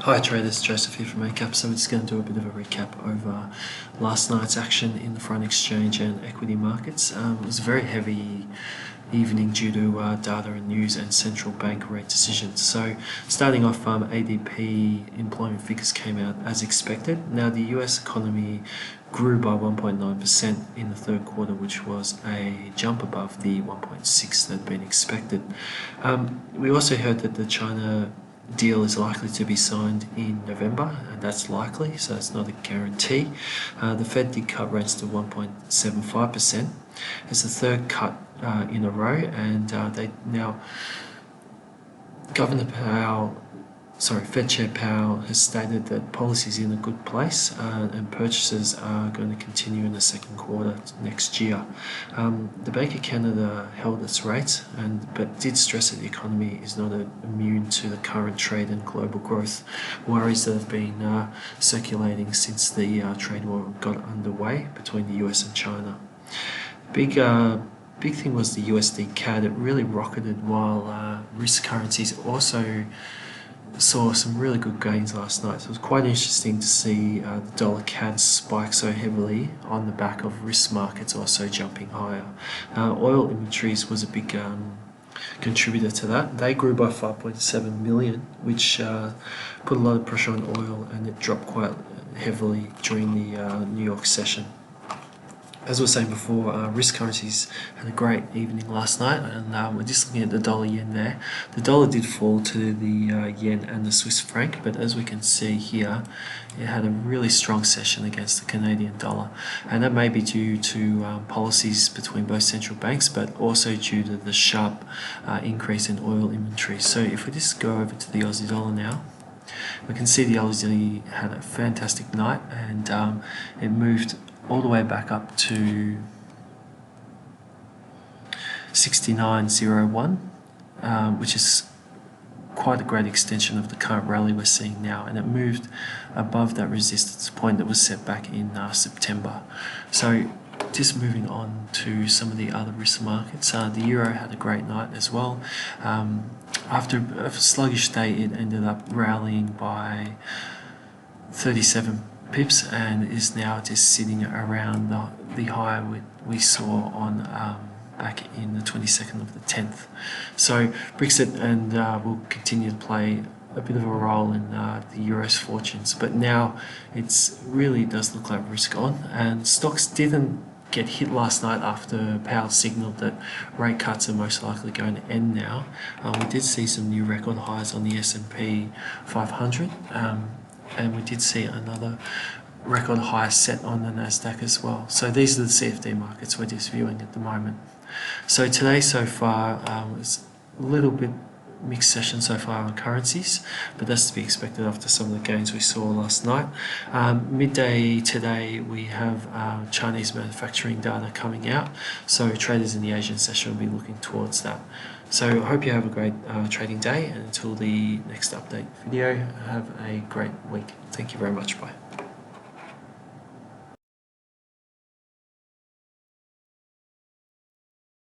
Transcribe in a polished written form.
Hi traders, Joseph here from Eightcap. So we're just going to do a bit of a recap over last night's action in the foreign exchange and equity markets. It was a very heavy evening due to data and news and central bank rate decisions. So starting off, ADP employment figures came out as expected. Now the US economy grew by 1.9% in the third quarter, which was a jump above the 1.6 that had been expected. We also heard that the China deal is likely to be signed in November, and that's likely, so it's not a guarantee. The Fed did cut rates to 1.75%. It's the third cut in a row, and they now Fed Chair Powell has stated that policy is in a good place and purchases are going to continue in the second quarter next year. The Bank of Canada held its rates, but did stress that the economy is not immune to the current trade and global growth worries that have been circulating since the trade war got underway between the US and China. Big thing was the USDCAD. It really rocketed, while risk currencies also saw some really good gains last night. So it was quite interesting to see the dollar CAD spike so heavily on the back of risk markets also jumping higher. Oil inventories was a big contributor to that. They grew by 5.7 million, which put a lot of pressure on oil, and it dropped quite heavily during the New York session. As I was saying before, risk currencies had a great evening last night, and we're just looking at the dollar yen there. The dollar did fall to the yen and the Swiss franc, but as we can see here, it had a really strong session against the Canadian dollar, and that may be due to policies between both central banks, but also due to the sharp increase in oil inventory. So if we just go over to the Aussie dollar now, we can see the Aussie had a fantastic night, and it moved all the way back up to 69.01, which is quite a great extension of the current rally we're seeing now, and it moved above that resistance point that was set back in September. So just moving on to some of the other risk markets, the euro had a great night as well. After a sluggish day, it ended up rallying by 37 pips and is now just sitting around the high we saw on back in the 22nd of the 10th. So Brexit and will continue to play a bit of a role in the euro's fortunes, but now it really does look like risk on, and stocks didn't get hit last night after Powell signalled that rate cuts are most likely going to end now. We did see some new record highs on the S&P 500, and we did see another record high set on the NASDAQ as well. So these are the CFD markets we're just viewing at the moment. So today so far was a little bit mixed session so far on currencies, but that's to be expected after some of the gains we saw last night. Midday today we have Chinese manufacturing data coming out, so traders in the Asian session will be looking towards that. So I hope you have a great trading day, and until the next update video, have a great week. Thank you very much. Bye.